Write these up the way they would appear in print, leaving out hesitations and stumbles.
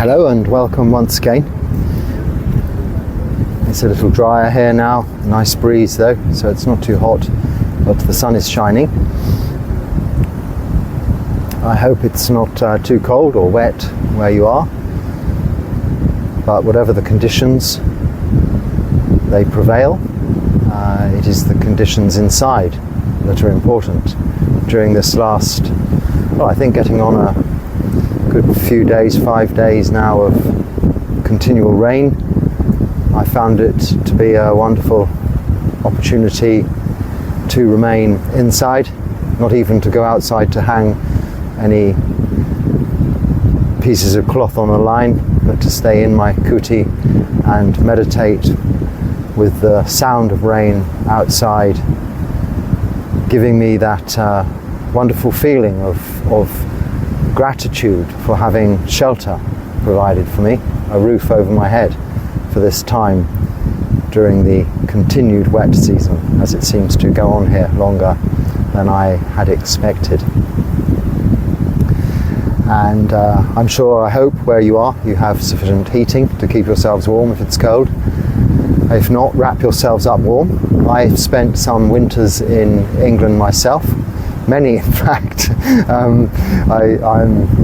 Hello and welcome once again. It's a little drier here now, nice breeze though, so it's not too hot, but the sun is shining. I hope it's not too cold or wet where you are, but whatever the conditions, they prevail. It is the conditions inside that are important. During this last, well, I think getting on a good few days, 5 days now of continual rain, I found it to be a wonderful opportunity to remain inside, not even to go outside to hang any pieces of cloth on a line, but to stay in my kuti and meditate with the sound of rain outside, giving me that wonderful feeling of gratitude for having shelter provided for me, a roof over my head for this time during the continued wet season, as it seems to go on here longer than I had expected. And I'm sure, I hope, where you are, you have sufficient heating to keep yourselves warm if it's cold. If not, wrap yourselves up warm. I've spent some winters in England myself, many in fact. I'm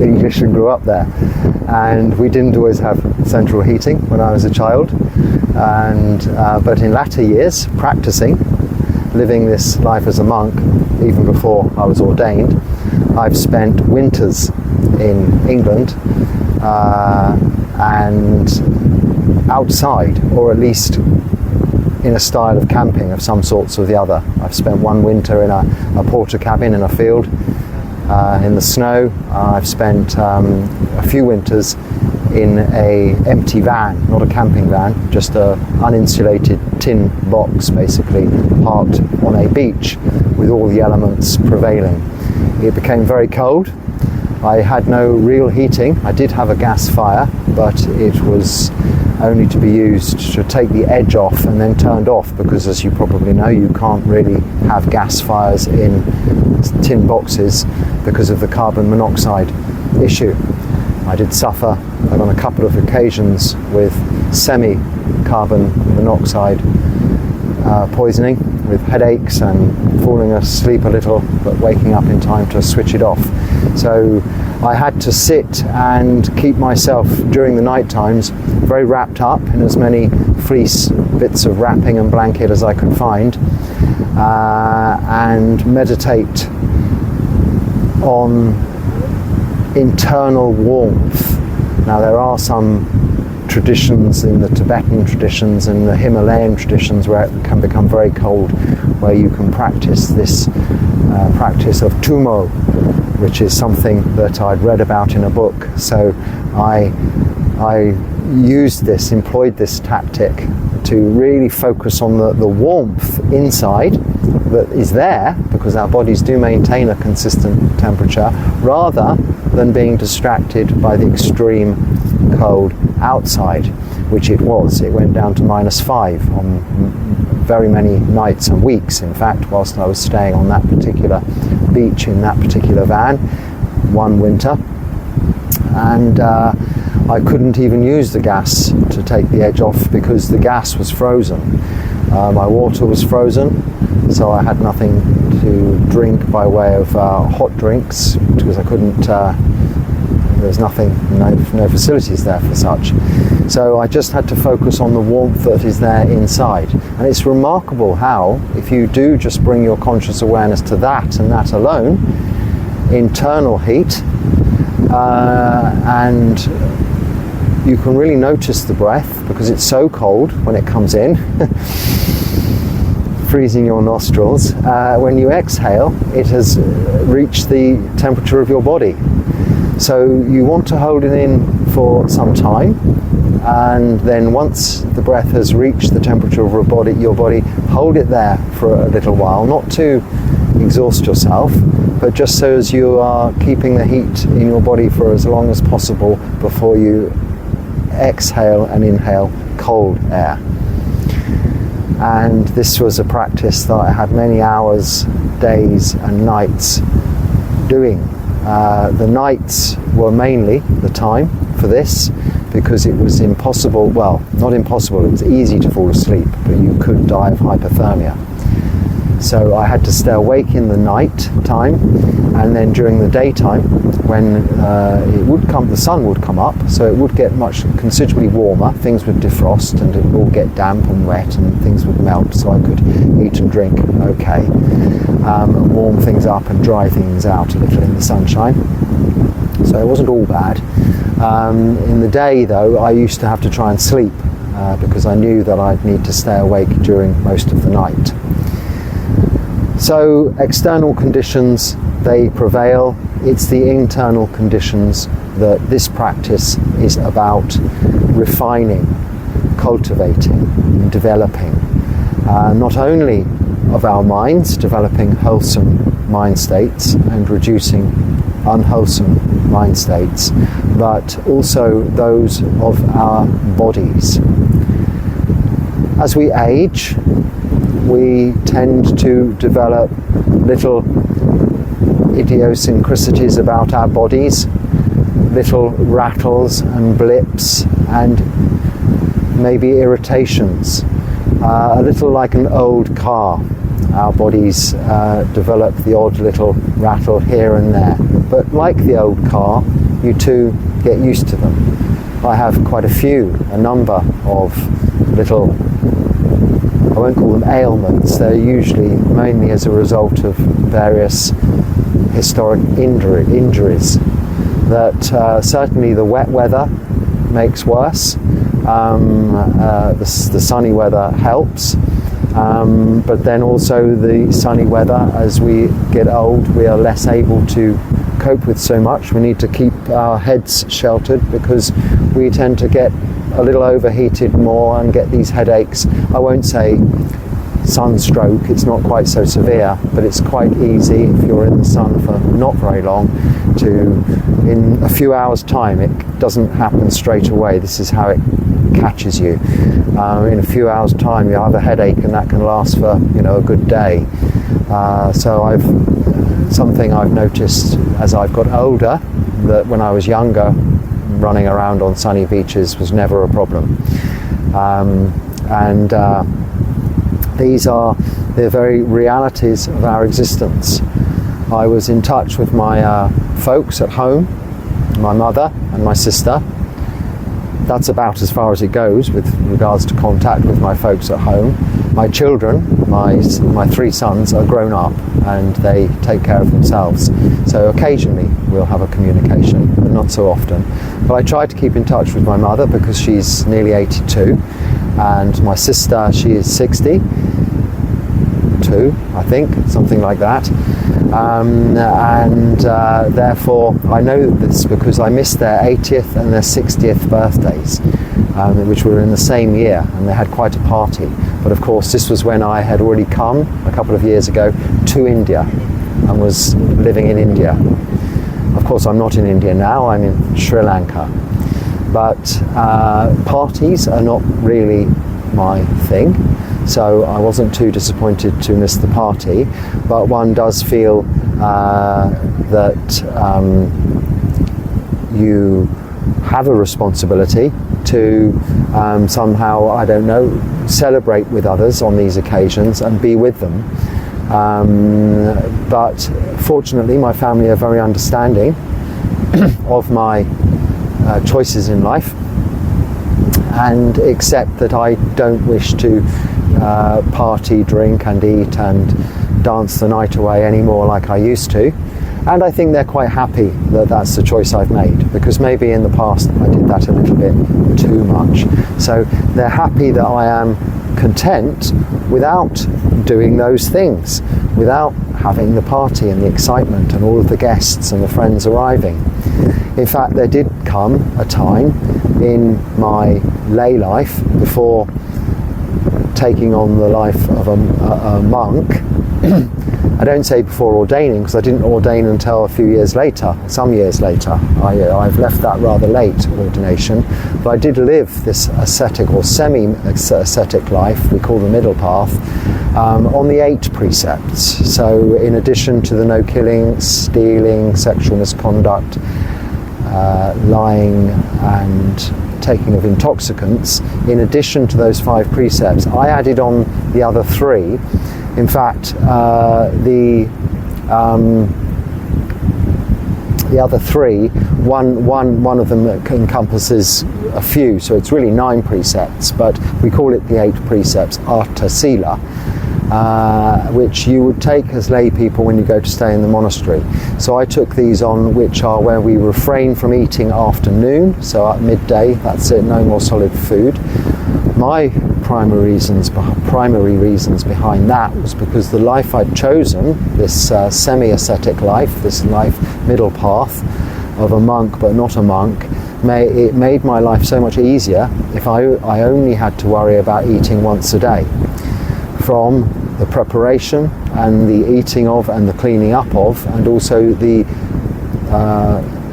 English and grew up there, and we didn't always have central heating when I was a child, and but in latter years, practicing, living this life as a monk, even before I was ordained, I've spent winters in England and outside, or at least in a style of camping of some sorts or the other. I've spent one winter in a porter cabin in a field in the snow. I've spent a few winters in a empty van, not a camping van, just a uninsulated tin box basically, parked on a beach with all the elements prevailing. It became very cold. I had no real heating. I did have a gas fire, but it was only to be used to take the edge off and then turned off, because as you probably know, you can't really have gas fires in tin boxes because of the carbon monoxide issue. I did suffer on a couple of occasions with semi-carbon monoxide poisoning, with headaches and falling asleep a little, but waking up in time to switch it off. So I had to sit and keep myself during the night times very wrapped up in as many fleece bits of wrapping and blanket as I could find, and meditate on internal warmth. Now there are some traditions in the Tibetan traditions and the Himalayan traditions where it can become very cold, where you can practice this practice of tumo, which is something that I'd read about in a book. So I used this, employed this tactic to really focus on the warmth inside that is there, because our bodies do maintain a consistent temperature, rather than being distracted by the extreme cold outside, which it was. It went down to -5 on very many nights and weeks, in fact, whilst I was staying on that particular beach in that particular van one winter. And I couldn't even use the gas to take the edge off because the gas was frozen. My water was frozen, so I had nothing to drink by way of hot drinks, because I couldn't, there's nothing, no facilities there for such. So I just had to focus on the warmth that is there inside. And it's remarkable how, if you do just bring your conscious awareness to that and that alone, internal heat, and you can really notice the breath, because it's so cold when it comes in, freezing your nostrils. When you exhale, it has reached the temperature of your body. So you want to hold it in for some time, and then once the breath has reached the temperature of your body, hold it there for a little while, not to exhaust yourself, but just so as you are keeping the heat in your body for as long as possible before you exhale and inhale cold air. And this was a practice that I had many hours, days and nights doing. The nights were mainly the time for this, because it was impossible, well, not impossible, it was easy to fall asleep, but you could die of hypothermia. So I had to stay awake in the night time, and then during the daytime, when it would come, the sun would come up, so it would get considerably warmer, things would defrost and it would all get damp and wet and things would melt, so I could eat and drink okay, and warm things up and dry things out a little in the sunshine. So it wasn't all bad. In the day though, I used to have to try and sleep because I knew that I'd need to stay awake during most of the night. So external conditions, they prevail. It's the internal conditions that this practice is about refining, cultivating, developing. Not only of our minds, developing wholesome mind states and reducing unwholesome mind states, but also those of our bodies. As we age, we tend to develop little idiosyncrasies about our bodies, little rattles and blips and maybe irritations, a little like an old car. Our bodies develop the odd little rattle here and there, but like the old car, you too get used to them. I have quite a number of little, I won't call them ailments, they're usually mainly as a result of various historic injuries that certainly the wet weather makes worse. The sunny weather helps, but then also the sunny weather, as we get old, we are less able to cope with so much. We need to keep our heads sheltered because we tend to get a little overheated more and get these headaches. I won't say sunstroke, it's not quite so severe, but it's quite easy if you're in the sun for not very long to, in a few hours time, it doesn't happen straight away. This is how it catches you. In a few hours time you have a headache and that can last for a good day. So something I've noticed as I've got older, that when I was younger, running around on sunny beaches was never a problem. These are the very realities of our existence. I was in touch with my folks at home, my mother and my sister. That's about as far as it goes with regards to contact with my folks at home. My children, my 3 sons, are grown up and they take care of themselves. So occasionally we'll have a communication, but not so often. But I try to keep in touch with my mother because she's nearly 82, and my sister, she is 62, I think, something like that. Therefore I know this because I missed their 80th and their 60th birthdays, which were in the same year, and they had quite a party. But of course this was when I had already come a couple of years ago to India and was living in India. Of course I'm not in India now, I'm in Sri Lanka. But parties are not really my thing, so I wasn't too disappointed to miss the party, but one does feel that you have a responsibility to somehow, I don't know, celebrate with others on these occasions and be with them. But fortunately my family are very understanding of my choices in life and accept that I don't wish to party, drink and eat and dance the night away anymore like I used to. And I think they're quite happy that that's the choice I've made, because maybe in the past I did that a little bit too much. So they're happy that I am content without doing those things, without having the party and the excitement and all of the guests and the friends arriving. In fact, there did come a time in my lay life, before taking on the life of a monk, I don't say before ordaining, because I didn't ordain until a few years later, some years later. I've left that rather late, ordination, but I did live this ascetic or semi-ascetic life, we call the middle path, on the 8 precepts. So in addition to the no killing, stealing, sexual misconduct, lying and taking of intoxicants, in addition to those 5 precepts, I added on the other 3. In fact, the other 3, one of them encompasses a few, so it's really 9 precepts, but we call it the 8 precepts, Artha Sila, which you would take as lay people when you go to stay in the monastery. So I took these on, which are where we refrain from eating after noon, so at midday, that's it, no more solid food. My primary reasons behind that was because the life I'd chosen, this semi-ascetic life, this life middle path of a monk but not a monk, it made my life so much easier if I only had to worry about eating once a day. From the preparation and the eating of and the cleaning up of, and also the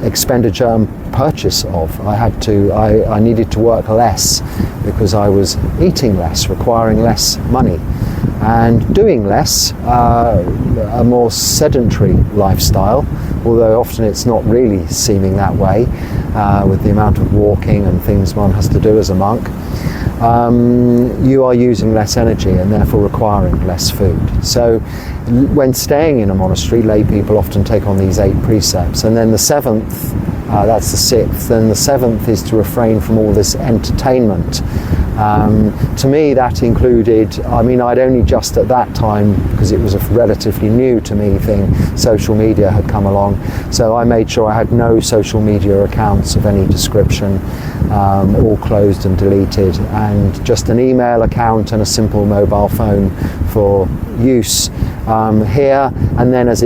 expenditure and purchase of. I needed to work less because I was eating less, requiring less money, and doing less, a more sedentary lifestyle, although often it's not really seeming that way with the amount of walking and things one has to do as a monk. You are using less energy and therefore requiring less food. So when staying in a monastery, lay people often take on these 8 precepts, and then the 7th, that's the 6th, then the 7th is to refrain from all this entertainment. To me that included, I'd only just at that time, because it was a relatively new to me thing, social media had come along, so I made sure I had no social media accounts of any description, all closed and deleted, and just an email account and a simple mobile phone for use here. And then as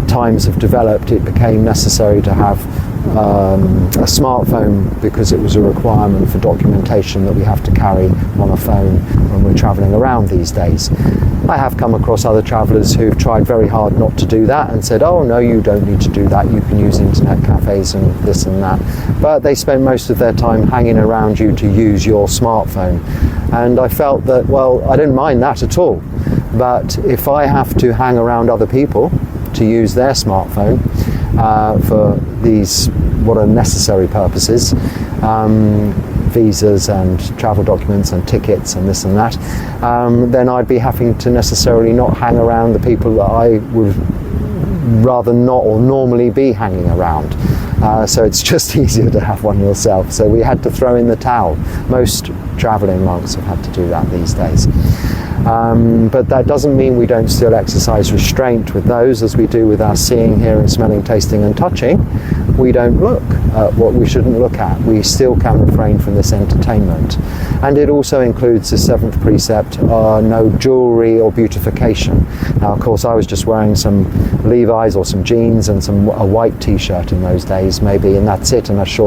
times have developed, it became necessary to have a smartphone, because it was a requirement for documentation that we have to carry on a phone when we're travelling around these days. I have come across other travellers who've tried very hard not to do that and said, oh no, you don't need to do that, you can use internet cafes and this and that, but they spend most of their time hanging around you to use your smartphone. And I felt that, well, I didn't mind that at all, but if I have to hang around other people to use their smartphone for these what are necessary purposes, visas and travel documents and tickets and this and that, then I'd be having to necessarily not hang around the people that I would rather not or normally be hanging around. So it's just easier to have one yourself. So we had to throw in the towel. Most travelling monks have had to do that these days. But that doesn't mean we don't still exercise restraint with those, as we do with our seeing, hearing, smelling, tasting and touching. We don't look at what we shouldn't look at. We still can refrain from this entertainment. And it also includes the 7th precept, no jewellery or beautification. Now, of course, I was just wearing some Levi's or some jeans and a white t-shirt in those days, maybe, and that's it, and I'd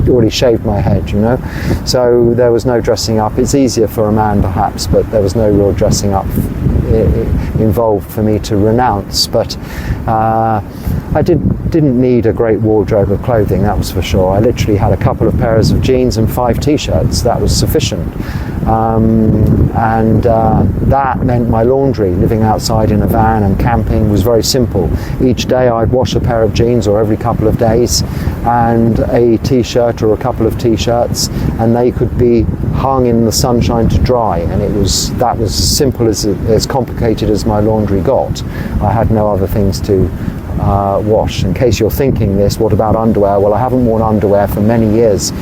already shaved my head, you know. So there was no dressing up. It's easier for a man, perhaps, but there was no real dressing up involved for me to renounce. But I didn't need a great wardrobe of clothing, that was for sure. I literally had a couple of pairs of jeans and 5 t-shirts. That was sufficient. That meant my laundry, living outside in a van and camping, was very simple. Each day I'd wash a pair of jeans, or every couple of days, and a t-shirt or a couple of t-shirts, and they could be hung in the sunshine to dry, and that was as simple as complicated as my laundry got. I had no other things to wash. In case you're thinking this, what about underwear? Well, I haven't worn underwear for many years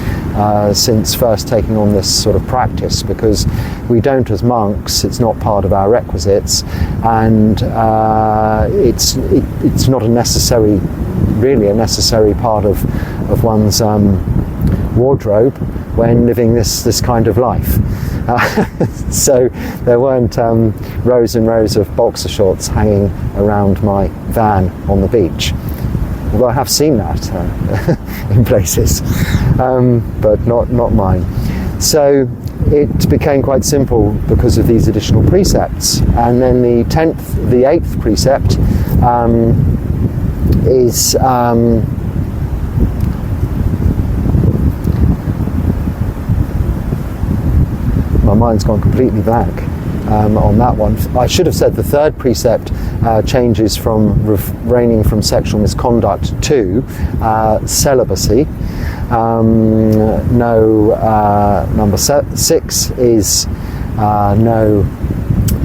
since first taking on this sort of practice, because we don't as monks, it's not part of our requisites, and it's not a necessary part of one's wardrobe when living this kind of life. So there weren't rows and rows of boxer shorts hanging around my van on the beach. Although I have seen that in places, but not mine. So it became quite simple because of these additional precepts. And then the 8th precept is my mind's gone completely blank. on that one. I should have said the third precept changes from refraining from sexual misconduct to celibacy. Number 6 is no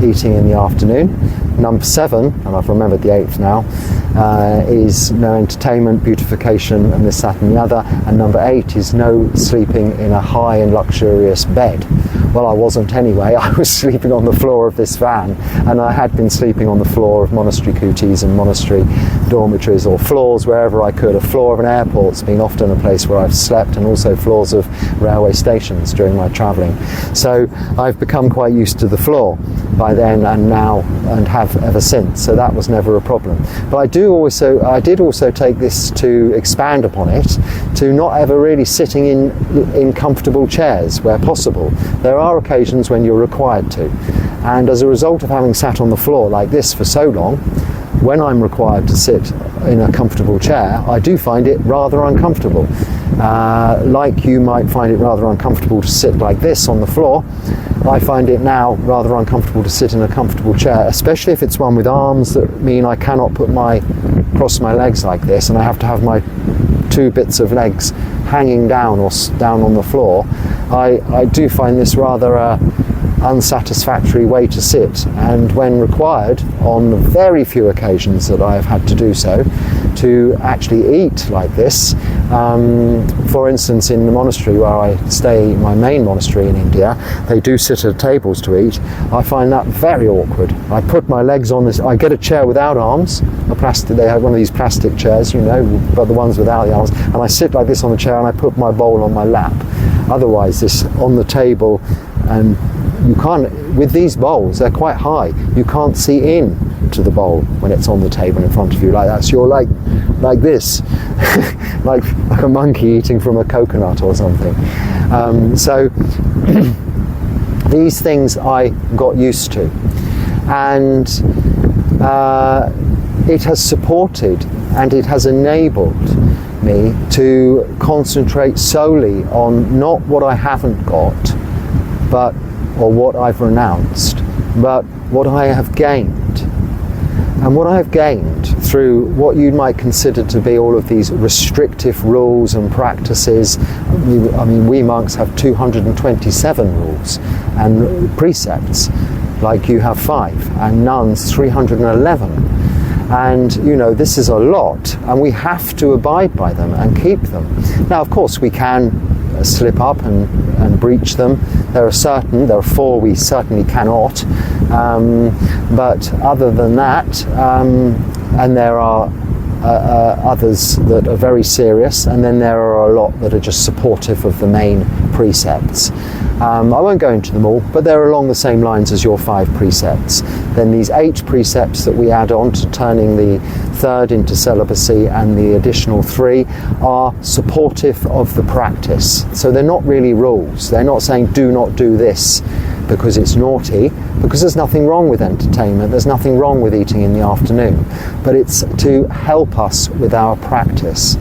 eating in the afternoon. Number 7, and I've remembered the 8th now, is no entertainment, beautification, and this, that, and the other. And number 8 is no sleeping in a high and luxurious bed. Well, I wasn't anyway. I was sleeping on the floor of this van, and I had been sleeping on the floor of monastery kutis and monastery dormitories, or floors wherever I could. A floor of an airport's been often a place where I've slept, and also floors of railway stations during my travelling. So I've become quite used to the floor by then, and have ever since. So that was never a problem. But I did also take this to expand upon it, to not ever really sitting in comfortable chairs where possible. There are occasions when you're required to, and as a result of having sat on the floor like this for so long, when I'm required to sit in a comfortable chair, I do find it rather uncomfortable. Like you might find it rather uncomfortable to sit like this on the floor, I find it now rather uncomfortable to sit in a comfortable chair, especially if it's one with arms that mean I cannot cross my legs like this, and I have to have my 2 bits of legs hanging down or down on the floor. I do find this rather unsatisfactory way to sit, and when required, on very few occasions that I have had to do so, to actually eat like this. For instance, in the monastery where I stay, my main monastery in India, they do sit at tables to eat. I find that very awkward. I put my legs on this, I get a chair without arms, they have one of these plastic chairs, but the ones without the arms, and I sit like this on the chair, and I put my bowl on my lap. Otherwise, this on the table, and you can't, with these bowls, they're quite high, you can't see in to the bowl when it's on the table in front of you like that. So you're like this, like a monkey eating from a coconut or something. So these things I got used to, and it has supported and it has enabled me to concentrate solely on not what I haven't got, or what I've renounced, but what I have gained. And what I have gained through what you might consider to be all of these restrictive rules and practices. We monks have 227 rules and precepts, like you have 5, and nuns 311. And this is a lot, and we have to abide by them and keep them. Now, of course, we can slip up and breach them. There are 4 we certainly cannot, but other than that, and there are others that are very serious, and then there are a lot that are just supportive of the main precepts. I won't go into them all, but they're along the same lines as your 5 precepts. Then these 8 precepts that we add on to turning the 3rd into celibacy, and the additional 3 are supportive of the practice. So they're not really rules. They're not saying do not do this because it's naughty, because there's nothing wrong with entertainment, there's nothing wrong with eating in the afternoon, but it's to help us with our practice.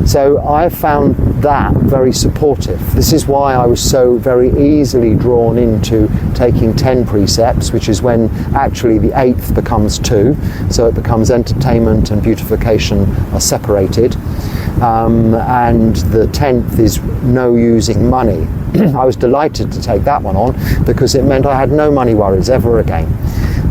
So I found that very supportive. This is why I was so very easily drawn into taking 10 precepts, which is when actually the 8th becomes 2, so it becomes entertainment and beautification are separated, and the 10th is no using money. I was delighted to take that one on because it meant I had no money worries ever again.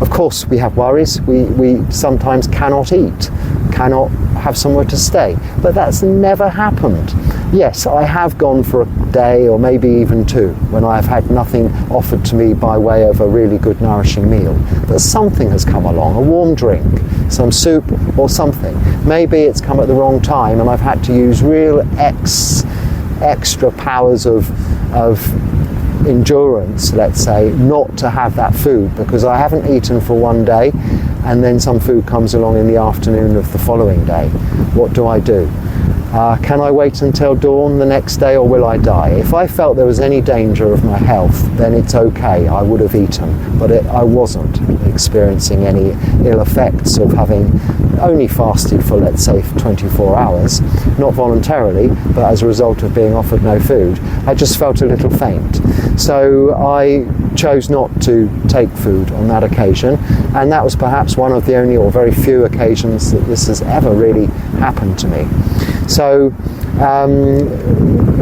Of course, we have worries. We sometimes cannot eat, cannot have somewhere to stay, but that's never happened. Yes, I have gone for a day or maybe even 2 when I have had nothing offered to me by way of a really good nourishing meal, but something has come along, a warm drink, some soup or something. Maybe it's come at the wrong time and I've had to use real extra powers of endurance, let's say, not to have that food because I haven't eaten for one day, and then some food comes along in the afternoon of the following day. What do? Can I wait until dawn the next day, or will I die? If I felt there was any danger of my health, then it's okay, I would have eaten, but I wasn't experiencing any ill effects of having only fasted for, let's say, 24 hours, not voluntarily, but as a result of being offered no food. I just felt a little faint. So I chose not to take food on that occasion, and that was perhaps one of the only or very few occasions that this has ever really happened to me. So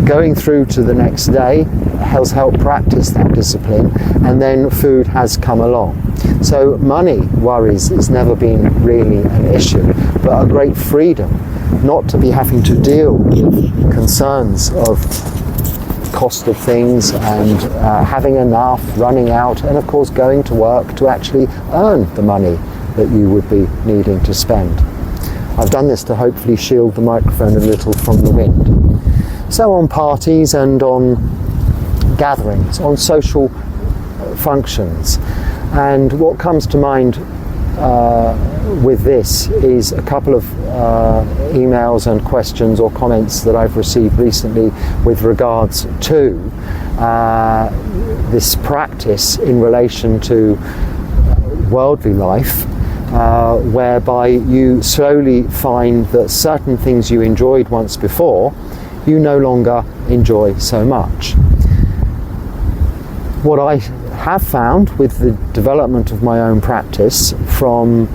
going through to the next day has helped practice that discipline, and then food has come along. So money worries has never been really an issue, but a great freedom not to be having to deal with concerns of cost of things and having enough, running out, and of course going to work to actually earn the money that you would be needing to spend. I've done this to hopefully shield the microphone a little from the wind. So on parties and on gatherings, on social functions, and what comes to mind with this is a couple of emails and questions or comments that I've received recently with regards to this practice in relation to worldly life, whereby you slowly find that certain things you enjoyed once before, you no longer enjoy so much. What I have found with the development of my own practice, from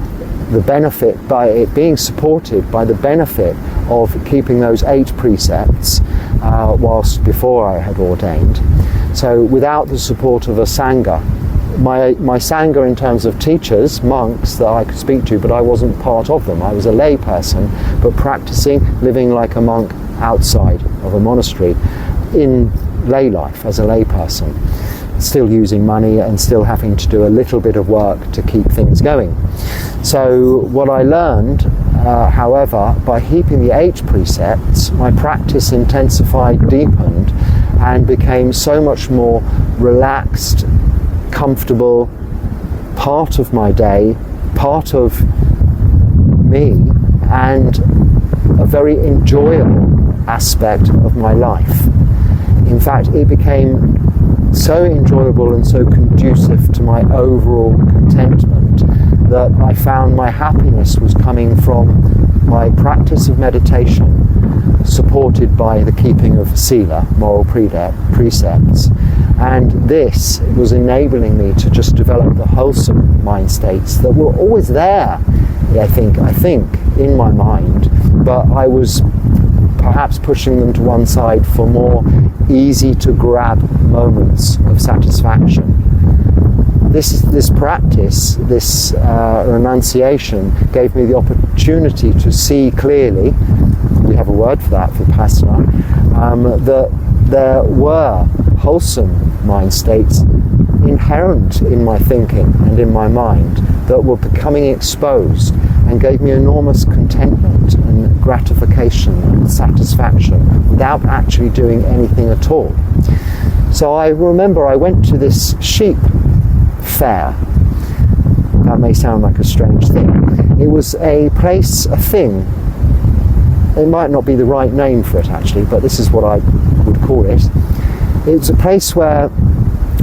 the benefit by it being supported by the benefit of keeping those 8 precepts whilst before I had ordained. So without the support of a sangha, my sangha in terms of teachers, monks that I could speak to, but I wasn't part of them. I was a lay person, but practicing, living like a monk outside of a monastery in lay life as a lay person, still using money and still having to do a little bit of work to keep things going. So what I learned, however, by keeping the 8 precepts, my practice intensified, deepened, and became so much more relaxed, comfortable, part of my day, part of me, and a very enjoyable aspect of my life. In fact, it became so enjoyable and so conducive to my overall contentment that I found my happiness was coming from my practice of meditation, supported by the keeping of sila, moral precepts, and this was enabling me to just develop the wholesome mind states that were always there, I think in my mind, but I was perhaps pushing them to one side for more easy to grab moments of satisfaction. This practice, this renunciation, gave me the opportunity to see clearly, we have a word for that, vipassana, that there were wholesome mind states inherent in my thinking and in my mind that were becoming exposed, and gave me enormous contentment and gratification and satisfaction without actually doing anything at all. So I remember I went to this sheep fair. That may sound like a strange thing. It was a place, a thing. It might not be the right name for it actually, but this is what I would call it. It was a place where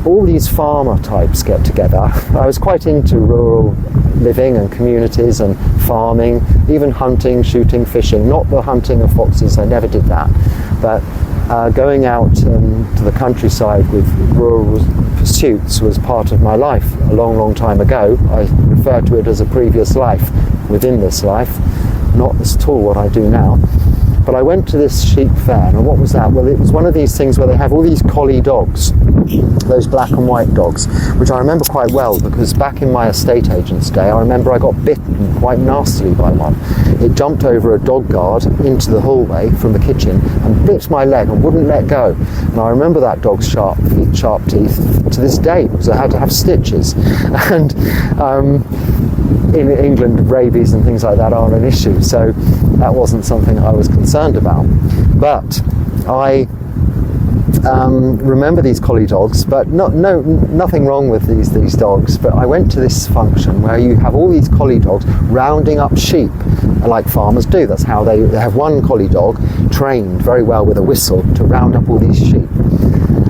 all these farmer types get together. I was quite into rural living and communities and farming, even hunting, shooting, fishing. Not the hunting of foxes, I never did that, but going out to the countryside with rural pursuits was part of my life a long, long time ago. I refer to it as a previous life within this life, not at all what I do now. But I went to this sheep fair, and what was that? Well, it was one of these things where they have all these collie dogs, those black and white dogs, which I remember quite well because back in my estate agent's day, I remember I got bitten quite nastily by one. It jumped over a dog guard into the hallway from the kitchen and bit my leg and wouldn't let go. And I remember that dog's sharp teeth to this day because I had to have stitches. And in England, rabies and things like that are an issue, so that wasn't something I was concerned about. But I remember these collie dogs, but nothing wrong with these dogs. But I went to this function where you have all these collie dogs rounding up sheep, like farmers do. That's how they have one collie dog trained very well with a whistle to round up all these sheep.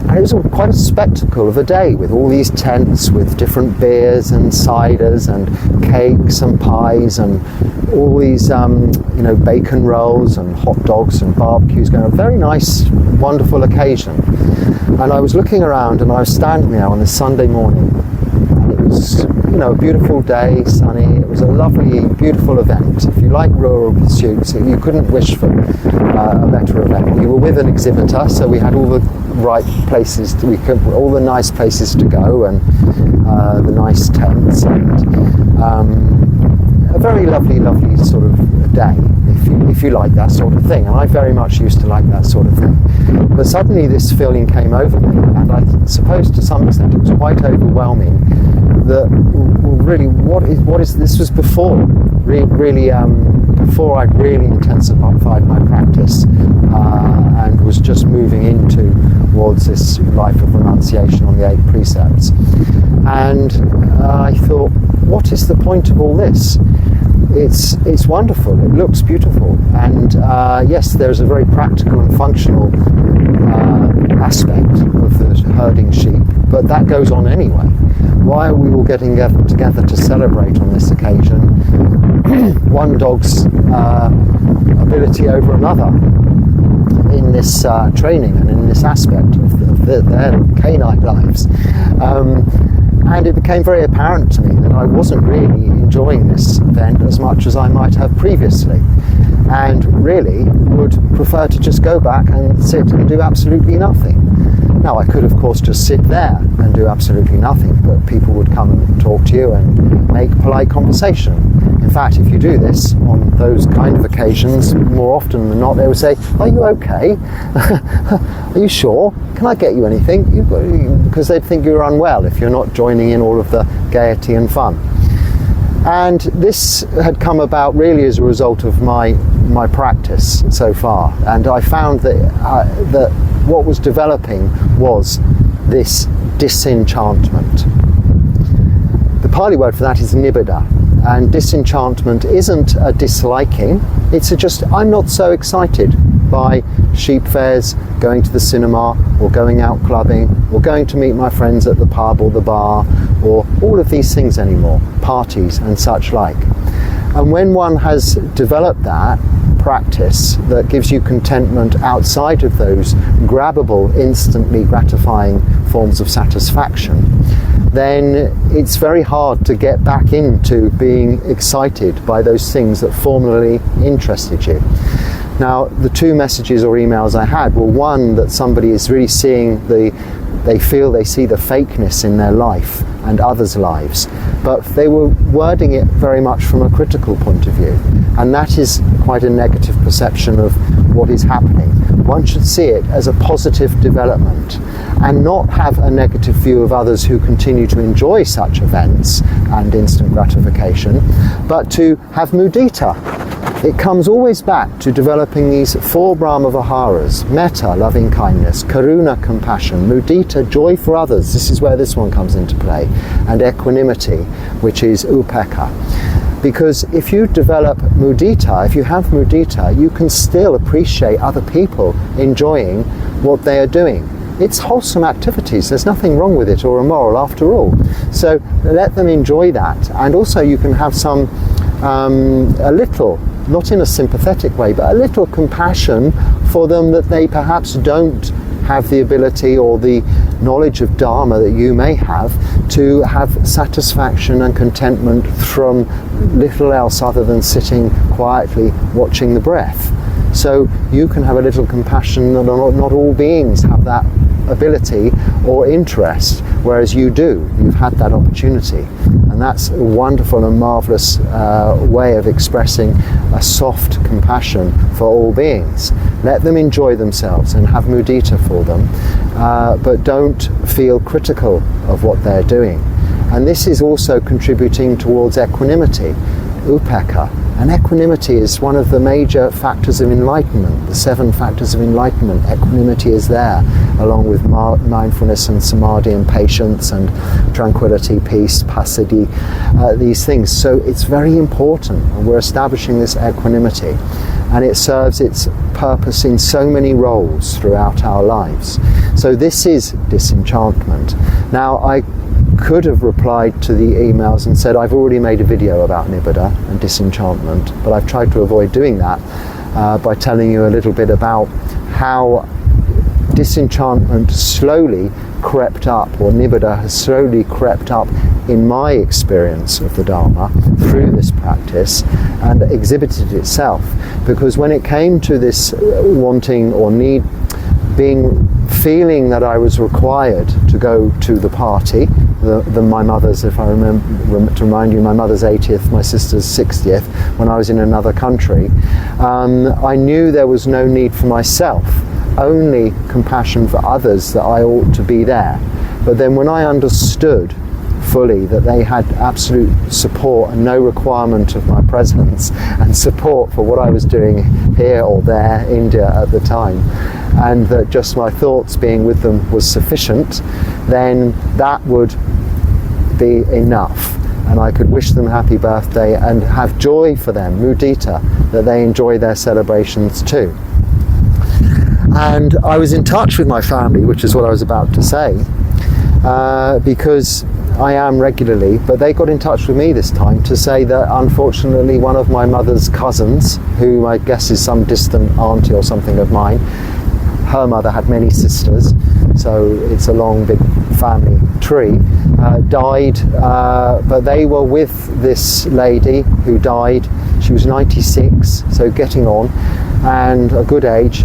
And it was quite a spectacle of a day with all these tents with different beers and ciders and cakes and pies and all these bacon rolls and hot dogs and barbecues going on. A very nice, wonderful occasion. And I was looking around, and I was standing there on this Sunday morning, and it was a beautiful day, sunny. It was a lovely, beautiful event. If you like rural pursuits, you couldn't wish for a better event. We were with an exhibitor, so we had all the right places, all the nice places to go, and the nice tents, and a very lovely sort of day, if you like that sort of thing. And I very much used to like that sort of thing. But suddenly this feeling came over me, and I suppose to some extent it was quite overwhelming. That really, what is this? Was before before I'd really intensified my practice and was just moving towards this life of renunciation on the 8 precepts. And I thought, what is the point of all this? It's wonderful, it looks beautiful, and yes, there's a very practical and functional aspect of the herding sheep, but that goes on anyway. Why are we all getting together to celebrate on this occasion one dog's ability over another in this training and in this aspect of their canine lives? And it became very apparent to me that I wasn't really enjoying this event as much as I might have previously, and really would prefer to just go back and sit and do absolutely nothing. Now, I could, of course, just sit there and do absolutely nothing, but people would come and talk to you and make polite conversation. In fact, if you do this on those kind of occasions, more often than not, they will say, "Are you okay? Are you sure? Can I get you anything?" Because they'd think you're unwell if you're not joining in all of the gaiety and fun. And this had come about really as a result of my practice so far, and I found that what was developing was this disenchantment. The Pali word for that is niboda, and disenchantment isn't a disliking, it's just I'm not so excited by sheep fairs, going to the cinema, or going out clubbing, or going to meet my friends at the pub or the bar, or all of these things anymore, parties and such like. And when one has developed that practice that gives you contentment outside of those grabbable, instantly gratifying forms of satisfaction, then it's very hard to get back into being excited by those things that formerly interested you. Now, the 2 messages or emails I had were, one, that somebody is really seeing they see the fakeness in their life and others' lives, but they were wording it very much from a critical point of view, and that is quite a negative perception of what is happening. One should see it as a positive development and not have a negative view of others who continue to enjoy such events and instant gratification, but to have mudita. It comes always back to developing these 4 Brahma Viharas: metta, loving kindness; karuna, compassion; mudita, joy for others. This is where this one comes into play; and equanimity, which is upekkha. Because if you develop mudita, if you have mudita, you can still appreciate other people enjoying what they are doing. It's wholesome activities, there's nothing wrong with it or immoral after all. So let them enjoy that, and also you can have some a little, not in a sympathetic way, but a little compassion for them that they perhaps don't have the ability or the knowledge of Dharma that you may have to have satisfaction and contentment from little else other than sitting quietly watching the breath. So you can have a little compassion that not all beings have that ability or interest, whereas you do. You've had that opportunity. And that's a wonderful and marvellous way of expressing a soft compassion for all beings. Let them enjoy themselves and have mudita for them, but don't feel critical of what they're doing. And this is also contributing towards equanimity, upekkha. And equanimity is one of the major factors of enlightenment, the 7 factors of enlightenment. Equanimity is there, along with mindfulness and samadhi and patience and tranquility, peace, passaddhi, these things. So it's very important, and we're establishing this equanimity, and it serves its purpose in so many roles throughout our lives. So this is disenchantment. Now, I could have replied to the emails and said, I've already made a video about niboda and disenchantment, but I've tried to avoid doing that by telling you a little bit about how disenchantment slowly crept up, or niboda has slowly crept up in my experience of the Dharma through this practice and exhibited itself. Because when it came to this wanting or need, feeling that I was required to go to the party, my mother's, if I remember, to remind you, my mother's 80th, my sister's 60th, when I was in another country, I knew there was no need for myself, only compassion for others, that I ought to be there. But then when I understood fully that they had absolute support and no requirement of my presence, and support for what I was doing here or there, India at the time, and that just my thoughts being with them was sufficient, then that would be enough, and I could wish them happy birthday and have joy for them, mudita, that they enjoy their celebrations too. And I was in touch with my family, which is what I was about to say, because I am regularly, but they got in touch with me this time to say that unfortunately one of my mother's cousins, who I guess is some distant auntie or something of mine, her mother had many sisters, so it's a long big family tree, died, but they were with this lady who died. She was 96, so getting on, and a good age.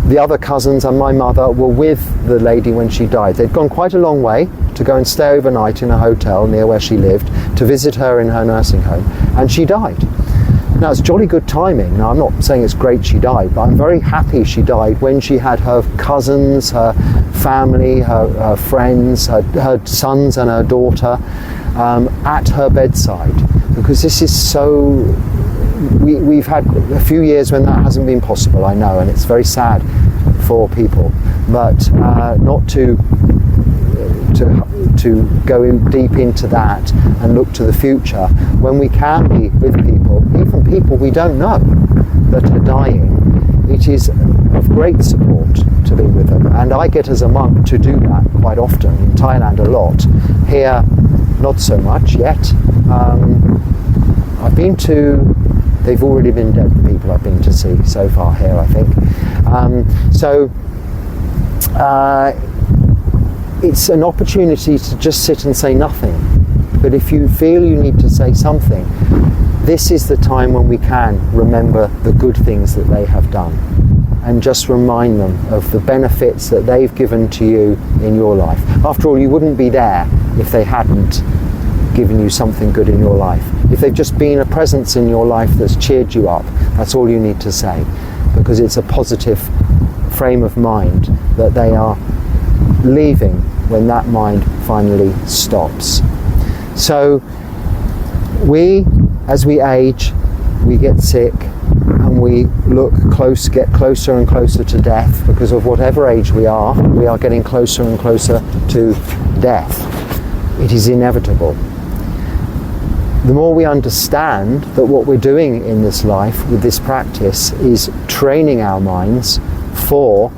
The other cousins and my mother were with the lady when she died. They'd gone quite a long way to go and stay overnight in a hotel near where she lived, to visit her in her nursing home, and she died. Now, it's jolly good timing. Now, I'm not saying it's great she died, but I'm very happy she died when she had her cousins, her family, her friends, her sons and her daughter at her bedside. Because this is so... We've had a few years when that hasn't been possible, I know, and it's very sad for people. But not to go in deep into that and look to the future, when we can be with people, even people we don't know, that are dying, it is of great support to be with them. And I get as a monk to do that quite often, in Thailand a lot, here not so much yet. I've been to, they've already been dead, the people I've been to see so far here, I think. It's an opportunity to just sit and say nothing. But if you feel you need to say something, this is the time when we can remember the good things that they have done, and just remind them of the benefits that they've given to you in your life. After all, you wouldn't be there if they hadn't given you something good in your life. If they've just been a presence in your life that's cheered you up, that's all you need to say, because it's a positive frame of mind that they are leaving when that mind finally stops. So as we age, we get sick, and we get closer and closer to death. Because of whatever age we are getting closer and closer to death. It is inevitable. The more we understand that what we're doing in this life with this practice is training our minds for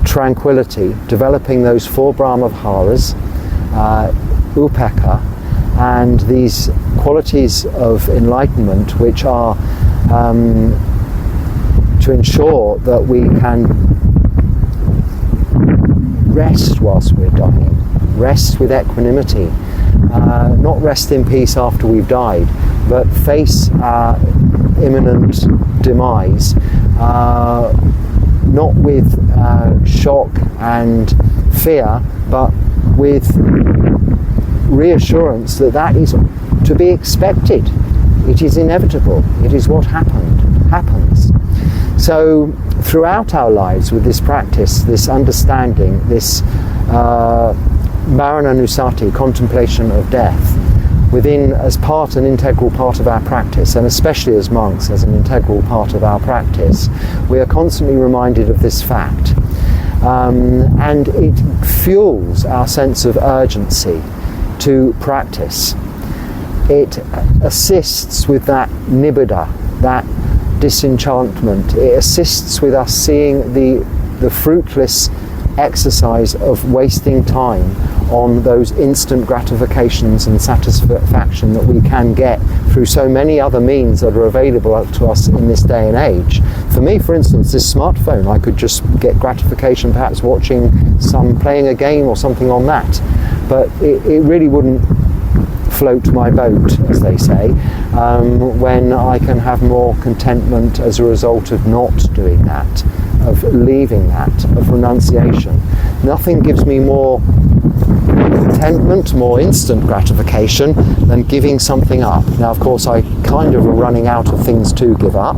tranquility, developing those 4 Brahmaviharas, upekkha, and these qualities of enlightenment which are to ensure that we can rest whilst we're dying, rest with equanimity, not rest in peace after we've died, but face our imminent demise, not with shock and fear, but with reassurance that that is to be expected. It is inevitable. It is what happens. So throughout our lives with this practice, this understanding, this Marananusati, contemplation of death, as an integral part of our practice, and especially as monks as an integral part of our practice, we are constantly reminded of this fact. And it fuels our sense of urgency to practice. It assists with that niboda, that disenchantment. It assists with us seeing the fruitless exercise of wasting time on those instant gratifications and satisfaction that we can get through so many other means that are available to us in this day and age. For me, for instance, this smartphone, I could just get gratification perhaps playing a game or something on that, but it really wouldn't float my boat, as they say, when I can have more contentment as a result of not doing that, of leaving that, of renunciation. Nothing gives me more contentment, more instant gratification than giving something up. Now, of course, I kind of are running out of things to give up,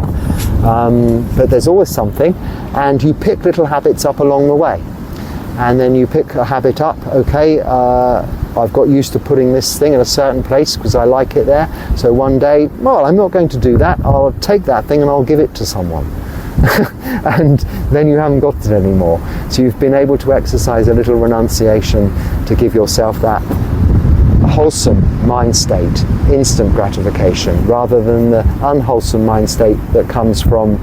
but there's always something, and you pick little habits up along the way. And then you pick a habit up, okay, I've got used to putting this thing in a certain place because I like it there, so one day, well, I'm not going to do that, I'll take that thing and I'll give it to someone. And then you haven't got it anymore. So you've been able to exercise a little renunciation to give yourself that wholesome mind state, instant gratification, rather than the unwholesome mind state that comes from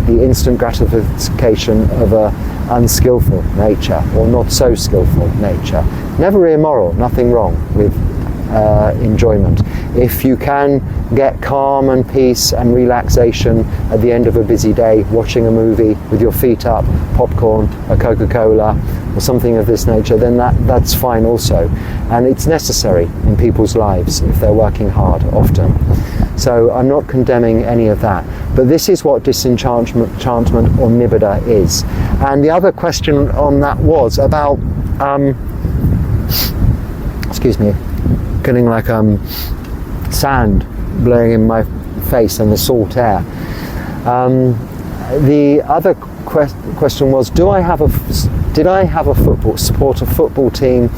the instant gratification of a unskillful nature or not so skillful nature. Never immoral, nothing wrong with enjoyment. If you can get calm and peace and relaxation at the end of a busy day, watching a movie with your feet up, popcorn, a Coca-Cola or something of this nature, then that's fine also. And it's necessary in people's lives if they're working hard often. So I'm not condemning any of that. But this is what disenchantment or nibbida is. And the other question on that was about, excuse me, getting like sand blowing in my face and the salt air. The other question was, did I have a support a football team,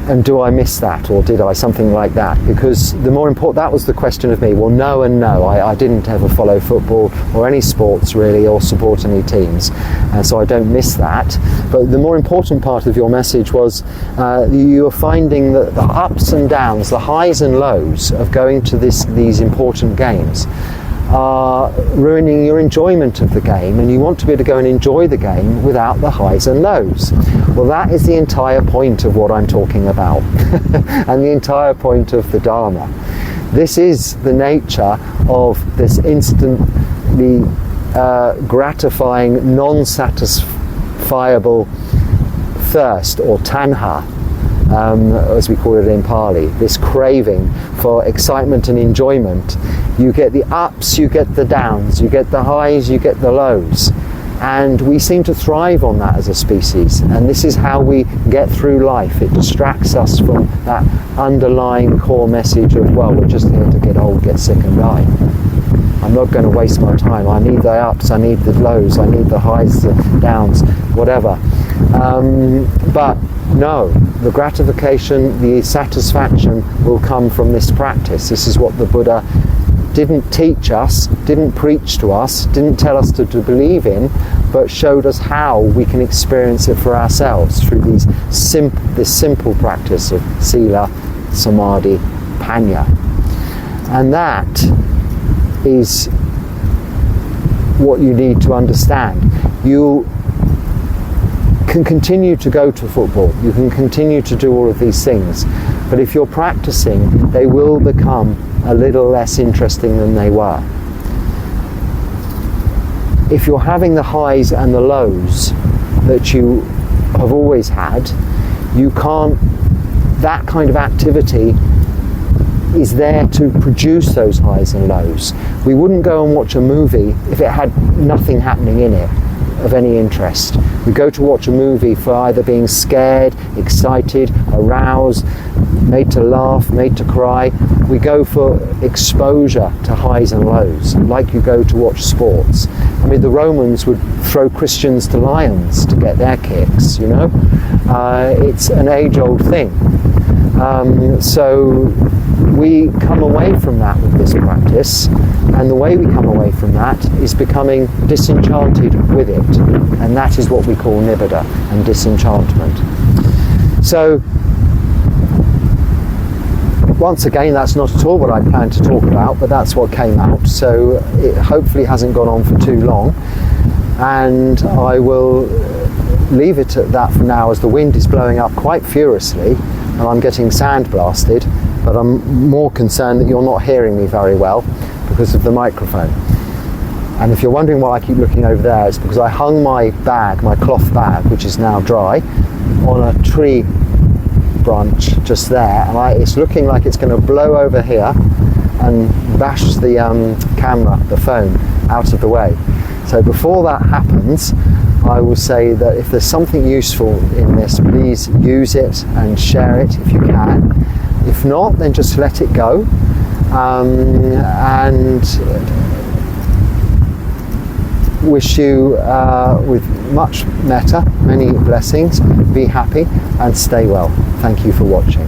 and do I miss that, or did I, something like that? Because the more important, that was the question of me. Well, no and no. I didn't ever follow football or any sports really, or support any teams, and so I don't miss that. But the more important part of your message was you are finding that the ups and downs, the highs and lows of going to these important games are ruining your enjoyment of the game, and you want to be able to go and enjoy the game without the highs and lows. Well, that is the entire point of what I'm talking about and the entire point of the Dharma. This is the nature of this instantly gratifying, non-satisfiable thirst, or tanha, as we call it in Pali, this craving for excitement and enjoyment. You get the ups, you get the downs, you get the highs, you get the lows. And we seem to thrive on that as a species. And this is how we get through life. It distracts us from that underlying core message of, well, we're just here to get old, get sick and die. I'm not going to waste my time. I need the ups, I need the lows, I need the highs, the downs, whatever. But no, the gratification, the satisfaction will come from this practice. This is what the Buddha didn't teach us, didn't preach to us, didn't tell us to believe in, but showed us how we can experience it for ourselves through this simple practice of sila, samadhi, panya. And that is what you need to understand. You can continue to go to football, you can continue to do all of these things, but if you're practicing, they will become a little less interesting than they were. If you're having the highs and the lows that you have always had, you can't, that kind of activity is there to produce those highs and lows. We wouldn't go and watch a movie if it had nothing happening in it of any interest. We go to watch a movie for either being scared, excited, aroused, made to laugh, made to cry. We go for exposure to highs and lows, like you go to watch sports. I mean, the Romans would throw Christians to lions to get their kicks, you know? It's an age-old thing. So we come away from that with this practice, and the way we come away from that is becoming disenchanted with it, and that is what we call nibbida and disenchantment. So once again, that's not at all what I planned to talk about, but that's what came out, so it hopefully hasn't gone on for too long, and I will leave it at that for now, as the wind is blowing up quite furiously and I'm getting sandblasted, but I'm more concerned that you're not hearing me very well because of the microphone. And if you're wondering why I keep looking over there, it's because I hung my bag, my cloth bag, which is now dry, on a tree branch just there, and it's looking like it's going to blow over here and bash the camera, the phone, out of the way. So before that happens, I will say that if there's something useful in this, please use it and share it if you can. If not, then just let it go. And wish you with much metta, many blessings, be happy and stay well. Thank you for watching.